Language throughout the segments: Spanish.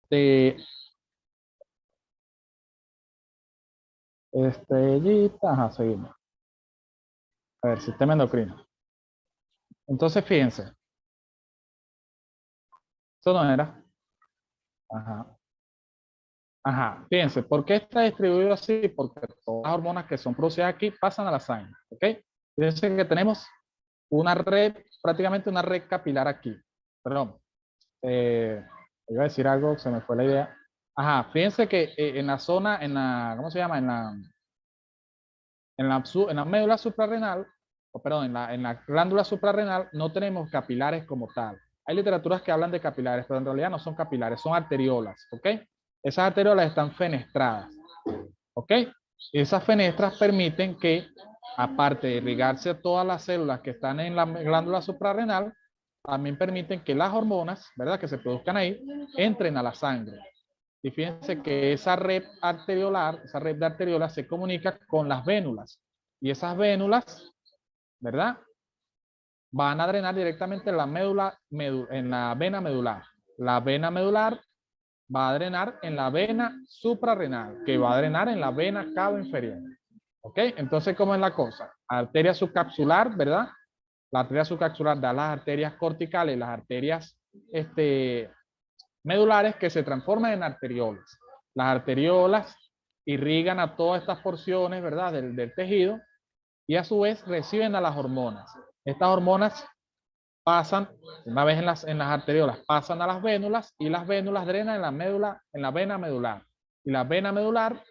de estrellita, ajá, seguimos. A ver, sistema endocrino. Entonces, fíjense, eso no era. Ajá. Ajá, fíjense, ¿por qué está distribuido así? Porque todas las hormonas que son producidas aquí pasan a la sangre, ¿ok? Fíjense que tenemos una red, prácticamente una red capilar aquí. Perdón, iba a decir algo, se me fue la idea. Ajá, fíjense que en la zona, ¿cómo se llama? En la médula suprarrenal, o perdón, en la glándula suprarrenal no tenemos capilares como tal. Hay literaturas que hablan de capilares, pero en realidad no son capilares, son arteriolas, ¿ok? Esas arteriolas están fenestradas, ¿ok? Esas fenestras permiten que, aparte de irrigarse a todas las células que están en la glándula suprarrenal, también permiten que las hormonas, ¿verdad?, que se produzcan ahí, entren a la sangre. Y fíjense que esa red arteriolar, esa red de arteriolas se comunica con las vénulas. Y esas vénulas, ¿verdad?, van a drenar directamente en la médula, en la vena medular. La vena medular va a drenar en la vena suprarrenal, que va a drenar en la vena cava inferior. ¿Ok? Entonces, ¿cómo es la cosa? Arteria subcapsular, ¿verdad? La arteria subcapsular da las arterias corticales, las arterias medulares que se transforman en arteriolas. Las arteriolas irrigan a todas estas porciones, ¿verdad?, del tejido y a su vez reciben a las hormonas. Estas hormonas pasan, una vez en las arteriolas, pasan a las vénulas y las vénulas drenan en la médula, en la vena medular. Y la vena medular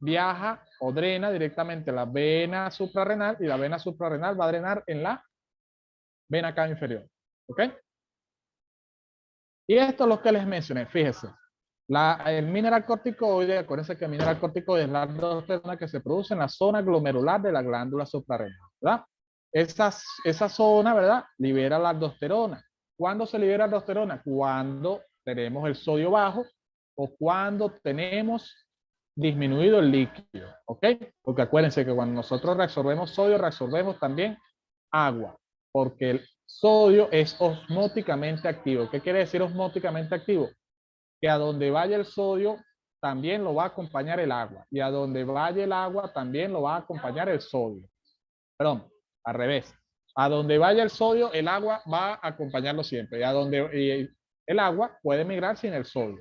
viaja o drena directamente a la vena suprarrenal y la vena suprarrenal va a drenar en la vena cava inferior. ¿Ok? Y esto es lo que les mencioné, fíjense. El mineral corticoide, acuérdense que el mineral corticoide es la aldosterona que se produce en la zona glomerular de la glándula suprarrenal, ¿verdad? Esa zona, ¿verdad?, libera la aldosterona. ¿Cuándo se libera la aldosterona? Cuando tenemos el sodio bajo o cuando tenemos disminuido el líquido, ¿ok? Porque acuérdense que cuando nosotros reabsorbemos sodio, reabsorbemos también agua, porque el sodio es osmóticamente activo. ¿Qué quiere decir osmóticamente activo? Que a donde vaya el sodio también lo va a acompañar el agua y a donde vaya el agua también lo va a acompañar el sodio. Perdón, al revés. A donde vaya el sodio, el agua va a acompañarlo siempre y el agua puede migrar sin el sodio.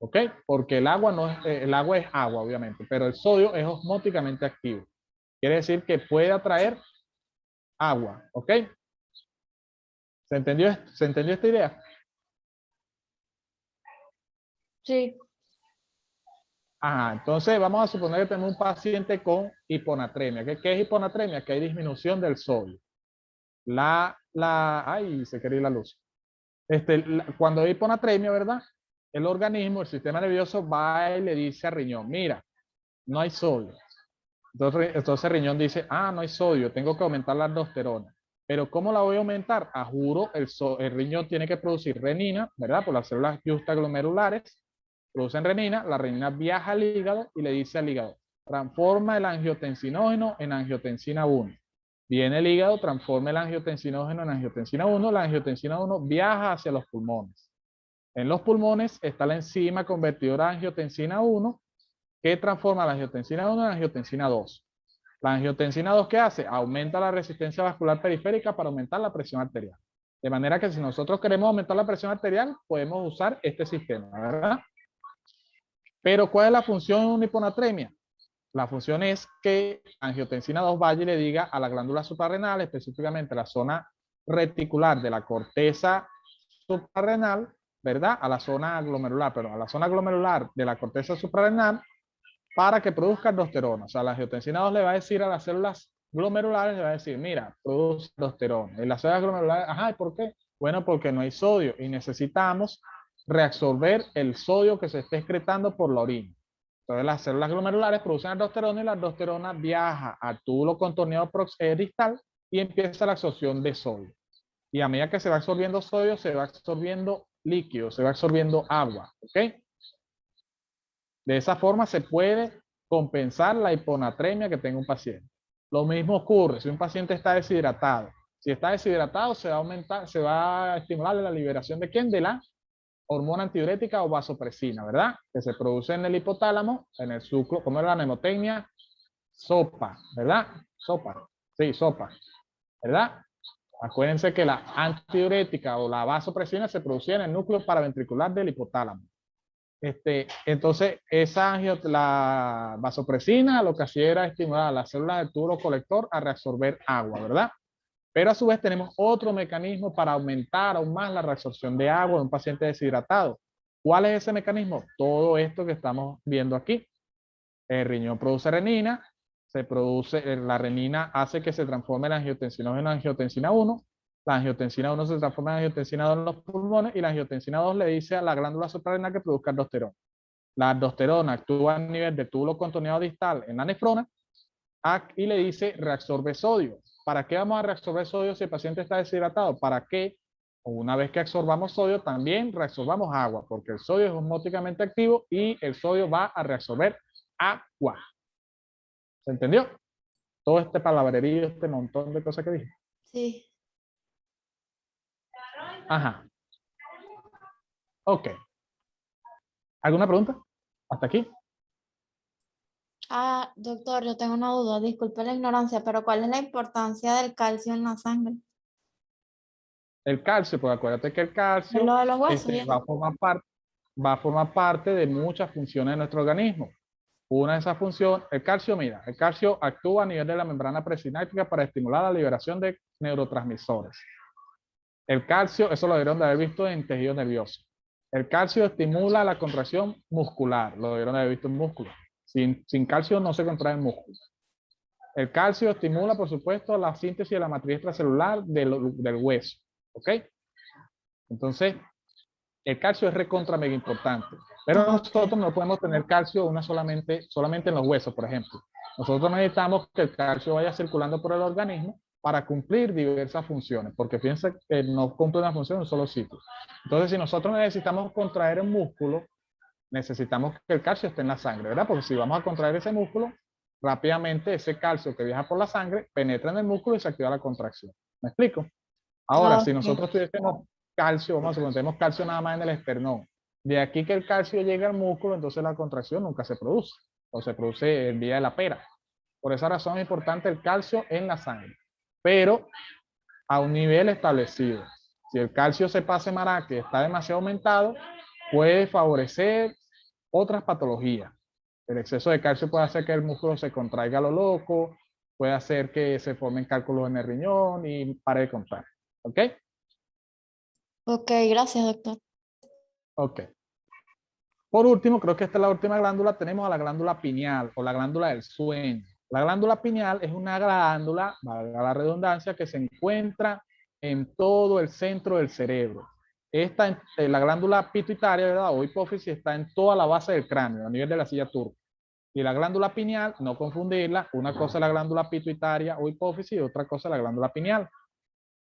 ¿Ok? Porque el agua no es, el agua es agua, obviamente, pero el sodio es osmóticamente activo. Quiere decir que puede atraer agua. ¿Ok? ¿Se entendió esta idea? Sí. Ajá, entonces vamos a suponer que tenemos un paciente con hiponatremia. ¿Qué es hiponatremia? Que hay disminución del sodio. Ay, se quería ir la luz. Cuando hay hiponatremia, ¿verdad? El organismo, el sistema nervioso va y le dice al riñón, mira, no hay sodio. Entonces el riñón dice, no hay sodio, tengo que aumentar la aldosterona. Pero ¿cómo la voy a aumentar? A juro, el riñón tiene que producir renina, ¿verdad? Por las células justaglomerulares, producen renina, la renina viaja al hígado y le dice al hígado, transforma el angiotensinógeno en angiotensina 1. Viene el hígado, transforma el angiotensinógeno en angiotensina 1, la angiotensina 1 viaja hacia los pulmones. En los pulmones está la enzima convertidora de angiotensina 1 que transforma la angiotensina 1 en angiotensina 2. La angiotensina 2, ¿qué hace? Aumenta la resistencia vascular periférica para aumentar la presión arterial. De manera que si nosotros queremos aumentar la presión arterial, podemos usar este sistema, ¿verdad? Pero ¿cuál es la función de una hiponatremia? La función es que angiotensina 2 vaya y le diga a la glándula suprarrenal, específicamente la zona reticular de la corteza suprarrenal, ¿verdad? A la zona glomerular, perdón, a la zona glomerular de la corteza suprarrenal, para que produzca aldosterona. O sea, la angiotensina 2 le va a decir a las células glomerulares, le va a decir, mira, produce aldosterona. Y las células glomerulares, ¿y por qué? Bueno, porque no hay sodio y necesitamos reabsorber el sodio que se está excretando por la orina. Entonces las células glomerulares producen aldosterona y la aldosterona viaja al túbulo contorneado distal y empieza la absorción de sodio. Y a medida que se va absorbiendo sodio, se va absorbiendo líquido, se va absorbiendo agua. ¿Ok? De esa forma se puede compensar la hiponatremia que tenga un paciente. Lo mismo ocurre si un paciente está deshidratado. Si está deshidratado, se va a estimular la liberación de ¿quién? De la hormona antidiurética o vasopresina, ¿verdad? Que se produce en el hipotálamo, en el suclo, ¿cómo era la mnemotecnia? Sopa, ¿verdad? Sopa, sí, sopa, ¿verdad? Acuérdense que la antidiurética o la vasopresina se producía en el núcleo paraventricular del hipotálamo. Entonces, la vasopresina lo que hacía era estimular a las células del tubo colector a reabsorber agua, ¿verdad? Pero a su vez tenemos otro mecanismo para aumentar aún más la reabsorción de agua de un paciente deshidratado. ¿Cuál es ese mecanismo? Todo esto que estamos viendo aquí. El riñón produce renina, la renina hace que se transforme la angiotensina 2 en angiotensina 1, la angiotensina 1 se transforma en angiotensina 2 en los pulmones y la angiotensina 2 le dice a la glándula suprarrenal que produzca aldosterona. La aldosterona actúa a nivel del túbulo contorneado distal en la nefrona y le dice reabsorbe sodio. ¿Para qué vamos a reabsorber sodio si el paciente está deshidratado? Para que una vez que absorbamos sodio también reabsorbamos agua, porque el sodio es osmóticamente activo y el sodio va a reabsorber agua. ¿Se entendió? Todo este palabrerío, este montón de cosas que dije. Sí. Ajá. Ok. ¿Alguna pregunta? ¿Hasta aquí? Ah, doctor, yo tengo una duda, disculpe la ignorancia, pero ¿cuál es la importancia del calcio en la sangre? El calcio, pues acuérdate que el Es calcio lo de los huesos, ¿ya? va a formar parte de muchas funciones de nuestro organismo. Una de esas funciones, el calcio, mira, el calcio actúa a nivel de la membrana presináptica para estimular la liberación de neurotransmisores. El calcio, eso lo debieron de haber visto en tejido nervioso. El calcio estimula la contracción muscular, lo debieron de haber visto en músculo. Sin calcio no se contrae el músculo. El calcio estimula, por supuesto, la síntesis de la matriz extracelular del hueso. ¿Ok? Entonces, el calcio es recontra mega importante. Pero nosotros no podemos tener calcio solamente en los huesos, por ejemplo. Nosotros necesitamos que el calcio vaya circulando por el organismo para cumplir diversas funciones, porque fíjense que no cumple una función en un solo sitio. Entonces, si nosotros necesitamos contraer el músculo, necesitamos que el calcio esté en la sangre, ¿verdad? Porque si vamos a contraer ese músculo, rápidamente ese calcio que viaja por la sangre penetra en el músculo y se activa la contracción. ¿Me explico? Ahora, si Ok. nosotros tuviésemos calcio, vamos a suponer, tenemos calcio nada más en el esternón, de aquí que el calcio llegue al músculo, entonces la contracción nunca se produce, o se produce el día de la pera. Por esa razón es importante el calcio en la sangre, pero a un nivel establecido. Si el calcio se pasa mara, que está demasiado aumentado, puede favorecer otras patologías. El exceso de calcio puede hacer que el músculo se contraiga a lo loco, puede hacer que se formen cálculos en el riñón y pare de contar. ¿Ok? Ok, gracias, doctor. Ok. Por último, creo que esta es la última glándula, tenemos a la glándula pineal o la glándula del sueño. La glándula pineal es una glándula, valga la redundancia, que se encuentra en todo el centro del cerebro. La glándula pituitaria, ¿verdad? O hipófisis está en toda la base del cráneo, a nivel de la silla turca. Y la glándula pineal, no confundirla, una cosa es la glándula pituitaria o hipófisis y otra cosa es la glándula pineal,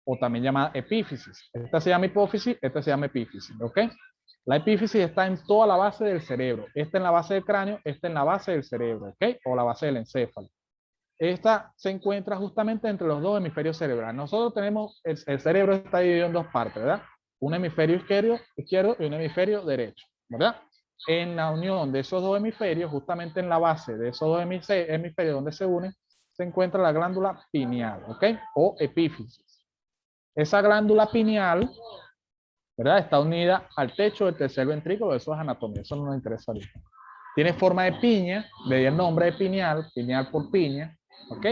o también llamada epífisis. Esta se llama hipófisis, esta se llama epífisis, ¿ok? La epífisis está en toda la base del cerebro. Esta en la base del cráneo, esta en la base del cerebro, ¿ok? O la base del encéfalo. Esta se encuentra justamente entre los dos hemisferios cerebrales. Nosotros tenemos, el cerebro está dividido en dos partes, ¿verdad? Un hemisferio izquierdo y un hemisferio derecho, ¿verdad? En la unión de esos dos hemisferios, justamente en la base de esos dos hemisferios donde se unen, se encuentra la glándula pineal, ¿ok? O epífisis. Esa glándula pineal, ¿verdad? Está unida al techo del tercer ventrículo, eso es anatomía, eso no nos interesa ahorita. Tiene forma de piña, de ahí el nombre de pineal, pineal por piña, ¿ok?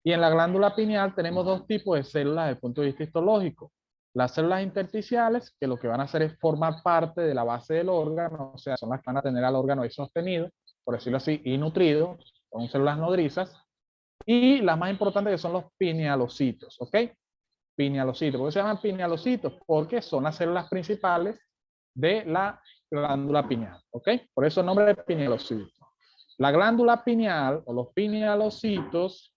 Y en la glándula pineal tenemos dos tipos de células desde el punto de vista histológico. Las células intersticiales, que lo que van a hacer es formar parte de la base del órgano, o sea, son las que van a tener al órgano ahí sostenido, por decirlo así, y nutrido, son células nodrizas. Y las más importantes que son los pinealocitos, ¿ok? Pinealocitos. ¿Por qué se llaman pinealocitos? Porque son las células principales de la glándula pineal, ¿ok? Por eso el nombre de pinealocito. La glándula pineal o los pinealocitos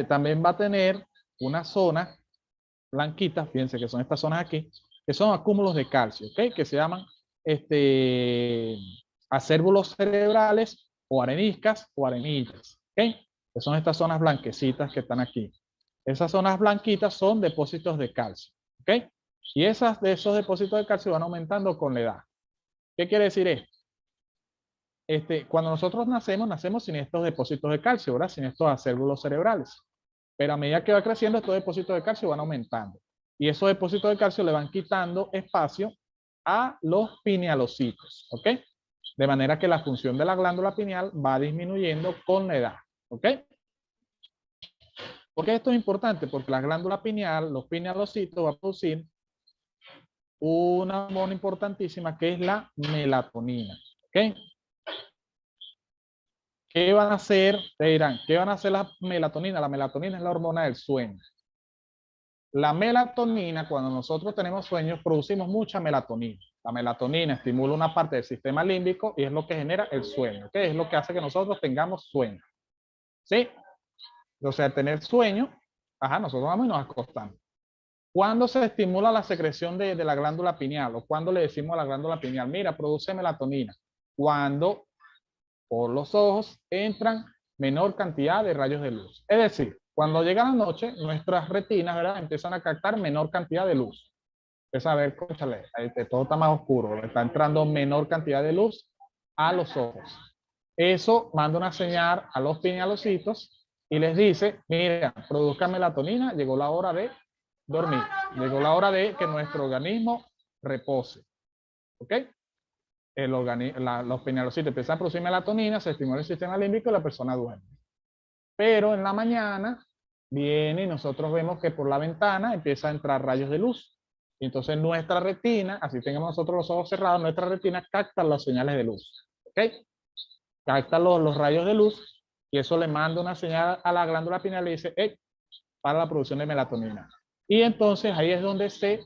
también va a tener una zona blanquita, fíjense que son estas zonas aquí, que son acúmulos de calcio, ¿ok? Que se llaman acérbulos cerebrales o areniscas o arenillas, ¿ok? Que son estas zonas blanquecitas que están aquí. Esas zonas blanquitas son depósitos de calcio, ¿ok? Y de esos depósitos de calcio van aumentando con la edad. ¿Qué quiere decir esto? Cuando nosotros nacemos sin estos depósitos de calcio, ¿verdad? Sin estos acélulos cerebrales. Pero a medida que va creciendo, estos depósitos de calcio van aumentando. Y esos depósitos de calcio le van quitando espacio a los pinealocitos, ¿ok? De manera que la función de la glándula pineal va disminuyendo con la edad, ¿ok? ¿Por qué esto es importante? Porque la glándula pineal, los pinealocitos, va a producir una hormona importantísima que es la melatonina, ¿ok? ¿Qué van a hacer? Te dirán, ¿qué van a hacer la melatonina? La melatonina es la hormona del sueño. La melatonina, cuando nosotros tenemos sueños, producimos mucha melatonina. La melatonina estimula una parte del sistema límbico y es lo que genera el sueño, que es lo que hace que nosotros tengamos sueño. ¿Sí? O sea, tener sueño, nosotros vamos y nos acostamos. ¿Cuándo se estimula la secreción de la glándula pineal? ¿O cuándo le decimos a la glándula pineal, mira, produce melatonina? Cuando por los ojos entran menor cantidad de rayos de luz. Es decir, cuando llega la noche, nuestras retinas, ¿verdad?, empiezan a captar menor cantidad de luz. Empieza a ver, cónchale, todo está más oscuro, está entrando menor cantidad de luz a los ojos. Eso manda una señal a los pinealocitos y les dice, mira, produzca melatonina, llegó la hora de dormir, llegó la hora de que nuestro organismo repose. ¿Ok? Los pinealocitos empiezan a producir melatonina, se estimula el sistema límbico y la persona duerme. Pero en la mañana viene y nosotros vemos que por la ventana empieza a entrar rayos de luz. Y entonces nuestra retina, así tengamos nosotros los ojos cerrados, nuestra retina capta las señales de luz. ¿Ok? Capta los rayos de luz y eso le manda una señal a la glándula pineal y le dice, hey, para la producción de melatonina. Y entonces ahí es donde se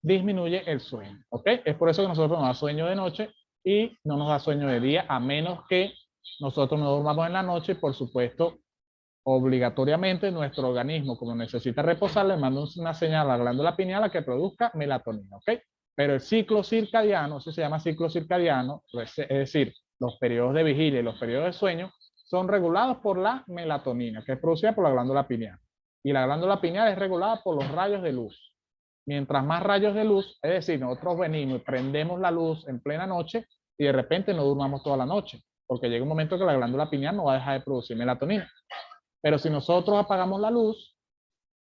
disminuye el sueño. ¿Ok? Es por eso que nosotros nos da sueño de noche y no nos da sueño de día, a menos que nosotros no durmamos en la noche y, por supuesto, obligatoriamente nuestro organismo, como necesita reposar, le manda una señal a la glándula pineal a que produzca melatonina, ¿ok? Pero el ciclo circadiano, eso se llama ciclo circadiano, es decir, los periodos de vigilia y los periodos de sueño, son regulados por la melatonina, que es producida por la glándula pineal. Y la glándula pineal es regulada por los rayos de luz. Mientras más rayos de luz, es decir, nosotros venimos y prendemos la luz en plena noche y de repente no durmamos toda la noche, porque llega un momento que la glándula pineal no va a dejar de producir melatonina. Pero si nosotros apagamos la luz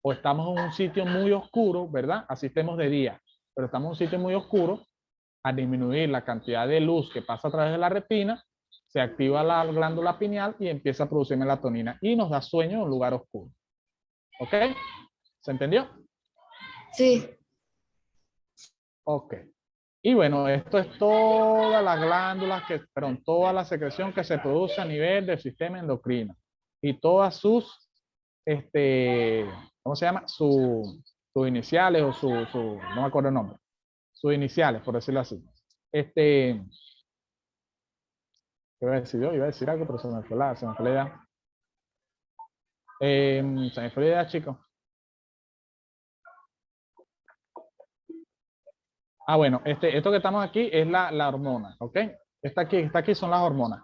o estamos en un sitio muy oscuro, ¿verdad? Así estemos de día, pero estamos en un sitio muy oscuro, al disminuir la cantidad de luz que pasa a través de la retina, se activa la glándula pineal y empieza a producir melatonina y nos da sueño en un lugar oscuro. ¿Ok? ¿Se entendió? Sí. Ok. Y bueno, esto es todas las glándulas, toda la secreción que se produce a nivel del sistema endocrino y todas sus, ¿cómo se llama? Sus iniciales o no me acuerdo el nombre, sus iniciales, por decirlo así. ¿Qué iba a decir yo? Iba a decir algo, pero se me fue la idea. Se me fue la idea, chicos. Bueno, esto que estamos aquí es la hormona, ¿ok? Esta aquí son las hormonas.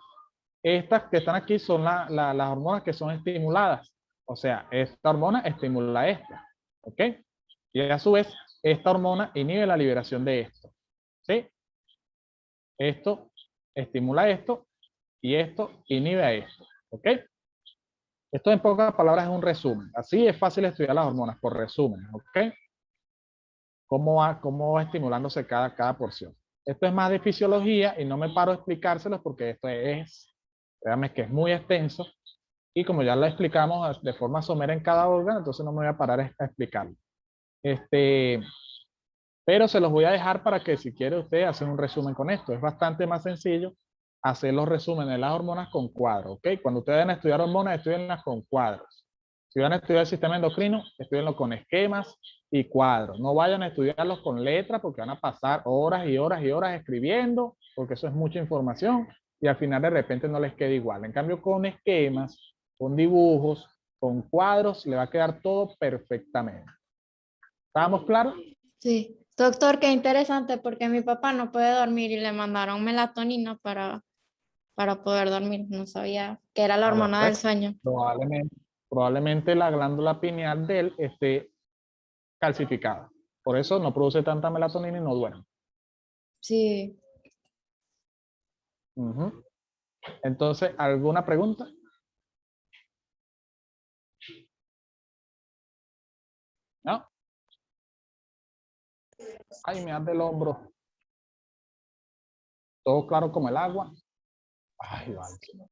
Estas que están aquí son las hormonas que son estimuladas. O sea, esta hormona estimula esta, ¿ok? Y a su vez, esta hormona inhibe la liberación de esto, ¿sí? Esto estimula esto y esto inhibe a esto, ¿ok? Esto en pocas palabras es un resumen. Así es fácil estudiar las hormonas, por resumen, ¿ok? Cómo va estimulándose cada porción. Esto es más de fisiología y no me paro a explicárselos porque esto es, créanme que es muy extenso y como ya lo explicamos de forma somera en cada órgano, entonces no me voy a parar a explicarlo. Pero se los voy a dejar para que si quiere usted hacer un resumen con esto. Es bastante más sencillo hacer los resúmenes de las hormonas con cuadros, ¿ok? Cuando ustedes van a estudiar hormonas, estudienlas con cuadros. Si van a estudiar el sistema endocrino, estudienlo con esquemas y cuadros. No vayan a estudiarlos con letras porque van a pasar horas y horas y horas escribiendo, porque eso es mucha información y al final de repente no les queda igual. En cambio, con esquemas, con dibujos, con cuadros, le va a quedar todo perfectamente. ¿Estamos claros? Sí. Doctor, qué interesante porque mi papá no puede dormir y le mandaron melatonina para poder dormir. No sabía que era la Bueno, hormona del pues, sueño. probablemente la glándula pineal de él esté calcificada. Por eso no produce tanta melatonina y no duerme. Sí. Ujú. Entonces, ¿alguna pregunta? ¿No? Ay, me arde el hombro. Todo claro como el agua. Ay, vale.